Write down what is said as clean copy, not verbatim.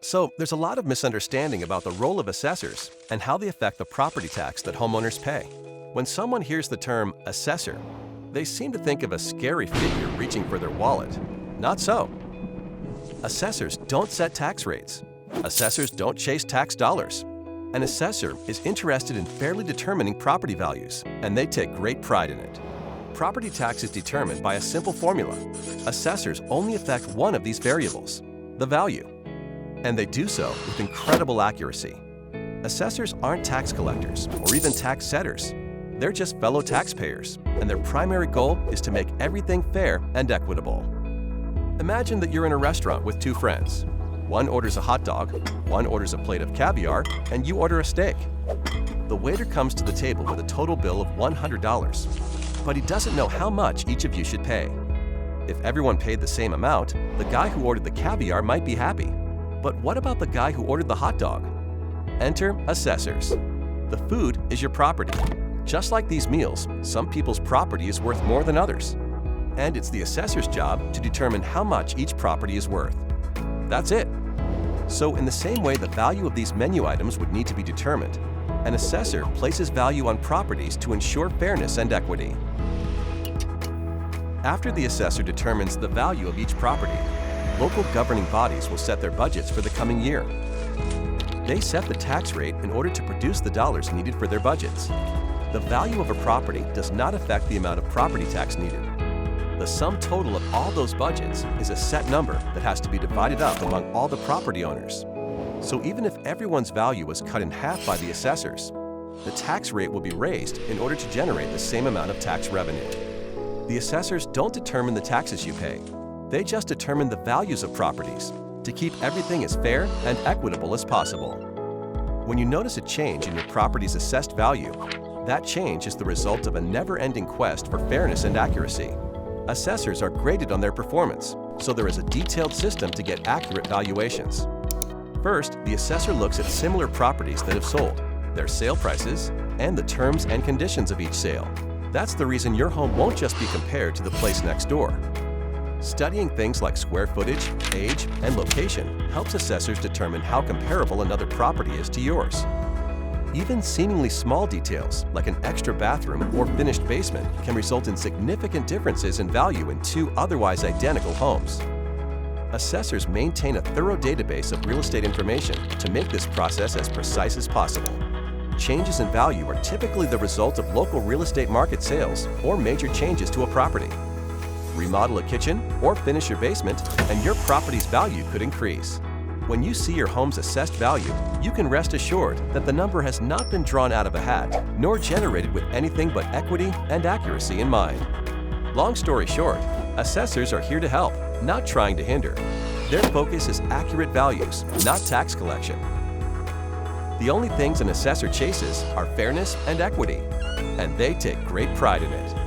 So, there's a lot of misunderstanding about the role of assessors and how they affect the property tax that homeowners pay. When someone hears the term assessor, they seem to think of a scary figure reaching for their wallet. Not so. Assessors don't set tax rates. Assessors don't chase tax dollars. An assessor is interested in fairly determining property values, and they take great pride in it. Property tax is determined by a simple formula. Assessors only affect one of these variables, the value. And they do so with incredible accuracy. Assessors aren't tax collectors or even tax setters. They're just fellow taxpayers, and their primary goal is to make everything fair and equitable. Imagine that you're in a restaurant with two friends. One orders a hot dog, one orders a plate of caviar, and you order a steak. The waiter comes to the table with a total bill of $100, but he doesn't know how much each of you should pay. If everyone paid the same amount, the guy who ordered the caviar might be happy. But what about the guy who ordered the hot dog? Enter assessors. The food is your property. Just like these meals, some people's property is worth more than others. And it's the assessor's job to determine how much each property is worth. That's it. So in the same way the value of these menu items would need to be determined, an assessor places value on properties to ensure fairness and equity. After the assessor determines the value of each property, local governing bodies will set their budgets for the coming year. They set the tax rate in order to produce the dollars needed for their budgets. The value of a property does not affect the amount of property tax needed. The sum total of all those budgets is a set number that has to be divided up among all the property owners. So even if everyone's value was cut in half by the assessors, the tax rate will be raised in order to generate the same amount of tax revenue. The assessors don't determine the taxes you pay. They just determine the values of properties to keep everything as fair and equitable as possible. When you notice a change in your property's assessed value, that change is the result of a never-ending quest for fairness and accuracy. Assessors are graded on their performance, so there is a detailed system to get accurate valuations. First, the assessor looks at similar properties that have sold, their sale prices, and the terms and conditions of each sale. That's the reason your home won't just be compared to the place next door. Studying things like square footage, age, and location helps assessors determine how comparable another property is to yours. Even seemingly small details, like an extra bathroom or finished basement, can result in significant differences in value in two otherwise identical homes. Assessors maintain a thorough database of real estate information to make this process as precise as possible. Changes in value are typically the result of local real estate market sales or major changes to a property. Remodel a kitchen or finish your basement, and your property's value could increase. When you see your home's assessed value, you can rest assured that the number has not been drawn out of a hat, nor generated with anything but equity and accuracy in mind. Long story short, assessors are here to help, not trying to hinder. Their focus is accurate values, not tax collection. The only things an assessor chases are fairness and equity, and they take great pride in it.